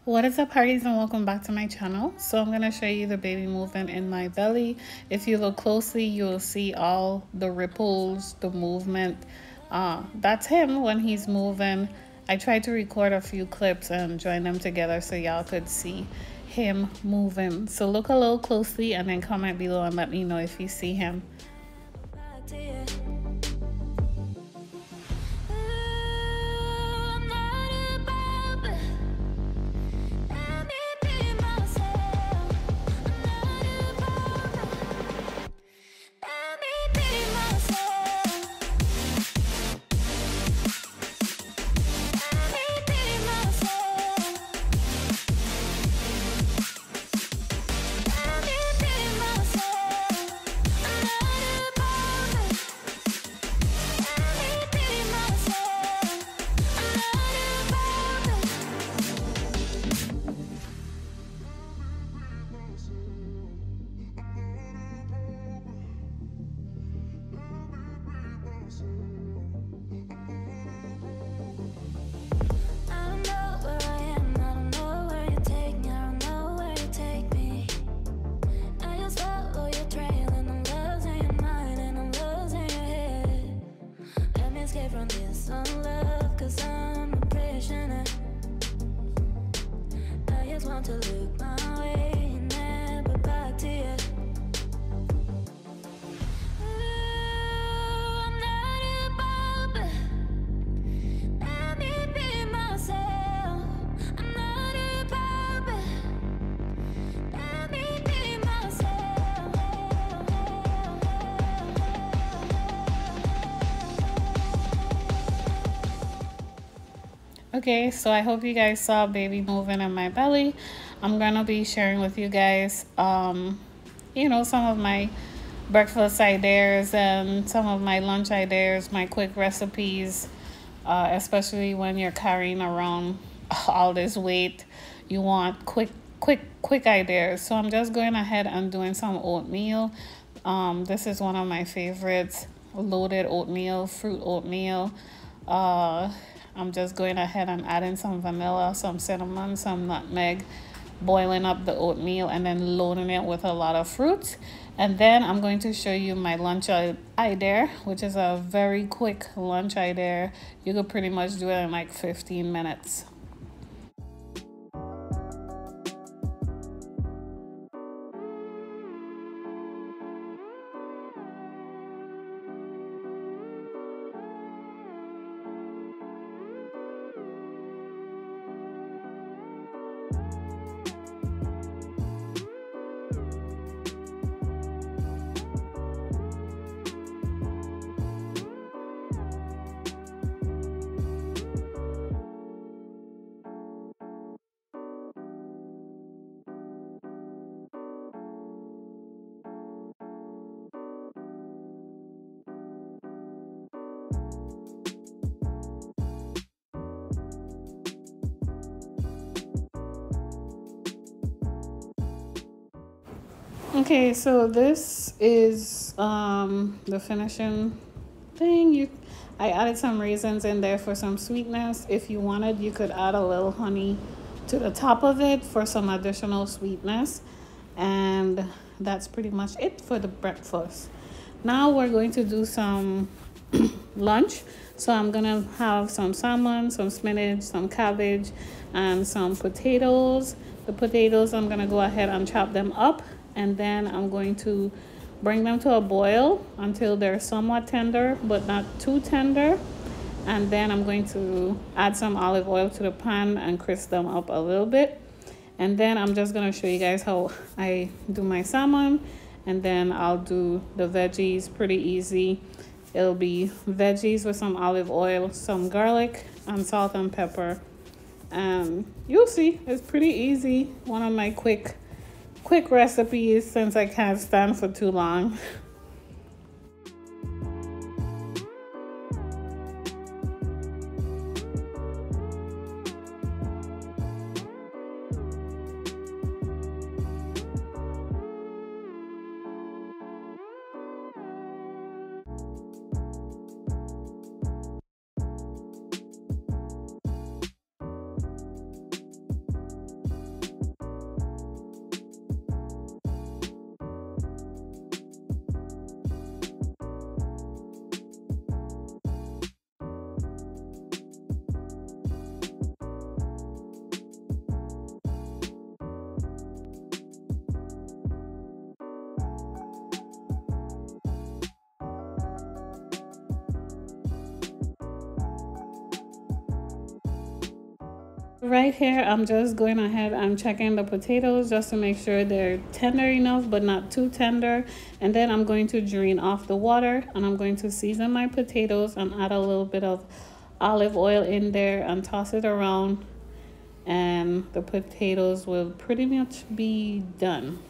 What is up, parties, and welcome back to my channel. So I'm going to show you the baby movement in my belly. If you look closely, you'll see all the ripples, the movement. That's him when he's moving. I tried to record a few clips and join them together so y'all could see him moving. So look a little closely and then comment below and let me know if you see him. To look my way and never back to you. I'm not above it. Let me be myself. I'm not above it. Let me be myself. Okay, so I hope you guys saw baby moving in my belly. I'm gonna be sharing with you guys some of my breakfast ideas and some of my lunch ideas, my quick recipes, especially when you're carrying around all this weight. You want quick ideas. So I'm just going ahead and doing some oatmeal. This is one of my favorites, loaded oatmeal, fruit oatmeal. I'm just going ahead and adding some vanilla, some cinnamon, some nutmeg, boiling up the oatmeal and then loading it with a lot of fruits. And then I'm going to show you my lunch idea, which is a very quick lunch idea. You could pretty much do it in like 15 minutes. Okay, so this is the finishing thing. I added some raisins in there for some sweetness. If you wanted, you could add a little honey to the top of it for some additional sweetness. And that's pretty much it for the breakfast. Now we're going to do some lunch. So I'm gonna have some salmon, some spinach, some cabbage, and some potatoes. The potatoes, I'm gonna go ahead and chop them up, and then I'm going to bring them to a boil until they're somewhat tender but not too tender. And then I'm going to add some olive oil to the pan and crisp them up a little bit. And then I'm just gonna show you guys how I do my salmon, and then I'll do the veggies. Pretty easy. It'll be veggies with some olive oil, some garlic, and salt and pepper. And you'll see, it's pretty easy. One of my quick recipes since I can't stand for too long. Right here, I'm just going ahead and checking the potatoes just to make sure they're tender enough but not too tender. And then I'm going to drain off the water, and I'm going to season my potatoes and add a little bit of olive oil in there and toss it around, and the potatoes will pretty much be done.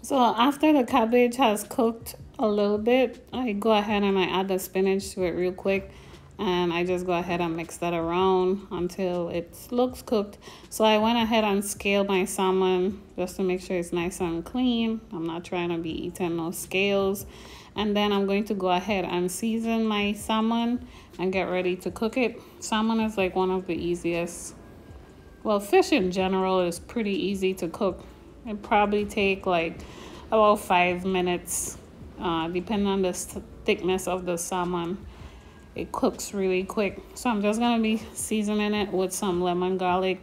So after the cabbage has cooked a little bit, I go ahead and I add the spinach to it real quick, and I just go ahead and mix that around until it looks cooked. So I went ahead and scaled my salmon just to make sure it's nice and clean. I'm not trying to be eating no scales. And then I'm going to go ahead and season my salmon and get ready to cook it. Salmon is like one of the easiest, well, fish in general is pretty easy to cook. It probably take like about 5 minutes, depending on the thickness of the salmon. It cooks really quick. So I'm just gonna be seasoning it with some lemon garlic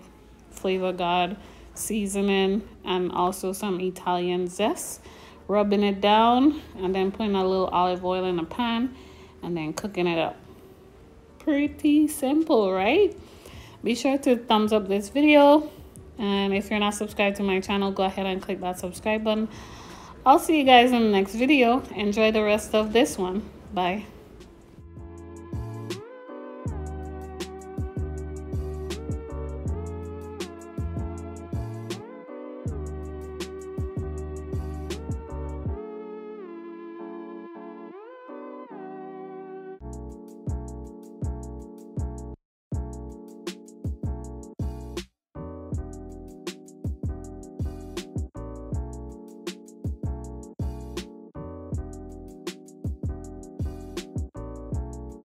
flavor god seasoning and also some Italian zest, rubbing it down and then putting a little olive oil in a pan and then cooking it up. Pretty simple, right? Be sure to thumbs up this video, and if you're not subscribed to my channel, go ahead and click that subscribe button. I'll see you guys in the next video. Enjoy the rest of this one. Bye.